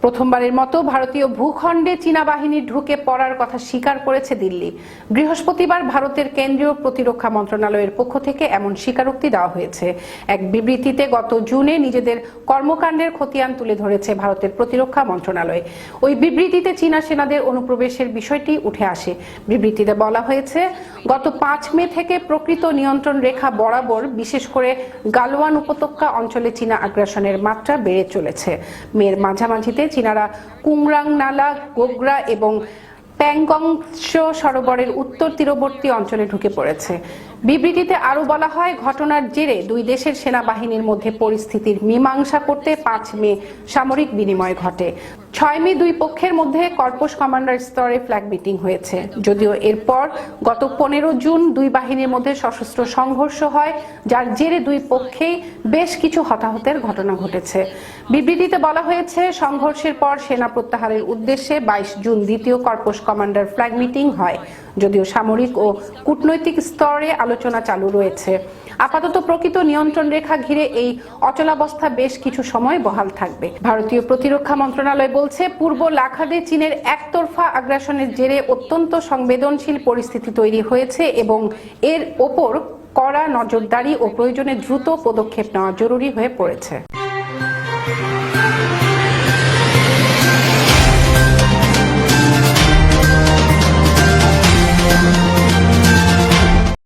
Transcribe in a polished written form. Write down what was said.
প্রথমবারের মতো ভারতীয় ভূখণ্ডে চীনা বাহিনীর ঢুকে পড়ার কথা স্বীকার করেছে দিল্লি। বৃহস্পতিবার ভারতের কেন্দ্রীয় প্রতিরক্ষা মন্ত্রণালয়ের পক্ষ থেকে এমন স্বীকারোক্তি দেওয়া হয়েছে। এক বিবৃতিতে গত জুনে নিজেদের কর্মকাণ্ডের খতিয়ান তুলে ধরেছে ভারতের প্রতিরক্ষা মন্ত্রণালয়। ওই বিবৃতিতে চীনা সেনাদের অনুপ্রবেশের বিষয়টি উঠে আসে। বিবৃতিতে বলা হয়েছে, গত 5 মে থেকে প্রকৃত নিয়ন্ত্রণ রেখা বরাবর বিশেষ করে গালওয়ান উপত্যকা অঞ্চলে চীনা আগ্রাসনের মাত্রা বেড়ে চলেছে। মের মাঝামাঝিতে চীনারা কুংরাং নালা, গোগ্রা এবং প্যাংগং সরোবরের উত্তর তীরবর্তী অঞ্চলে ঢুকে পড়েছে। বিবৃতিতে আরও বলা হয়, ঘটনার জেরে দুই দেশের সেনাবাহিনীর মধ্যে পরিস্থিতির মীমাংসা করতে 5 মে সামরিক বিনিময় ঘটে। 6 মে দুই পক্ষের মধ্যে কর্পস কমান্ডার স্তরে ফ্ল্যাগ মিটিং হয়েছে। যদিও এরপর গত 15 জুন দুই বাহিনীর মধ্যে সশস্ত্র সংঘর্ষ হয়, যার জেরে দুই পক্ষেই বেশ কিছু হতাহতের ঘটনা ঘটেছে। বিবৃতিতে বলা হয়েছে, সংঘর্ষের পর সেনা প্রত্যাহারের উদ্দেশ্যে 22 জুন দ্বিতীয় কর্পস কমান্ডার ফ্ল্যাগ মিটিং হয়। যদিও সামরিক ও কূটনৈতিক স্তরে আলোচনা চালু রয়েছে। আপাতত প্রকৃত নিয়ন্ত্রণ রেখা ঘিরে এই অচলাবস্থা বেশ কিছু সময় বহাল থাকবে। ভারতীয় প্রতিরক্ষা মন্ত্রণালয় বলছে, পূর্ব লাখাদে চীনের একতরফা আগ্রাসনের জেরে অত্যন্ত সংবেদনশীল পরিস্থিতি তৈরি হয়েছে এবং এর ওপর কড়া নজরদারি ও প্রয়োজনে দ্রুত পদক্ষেপ নেওয়া জরুরি হয়ে পড়েছে।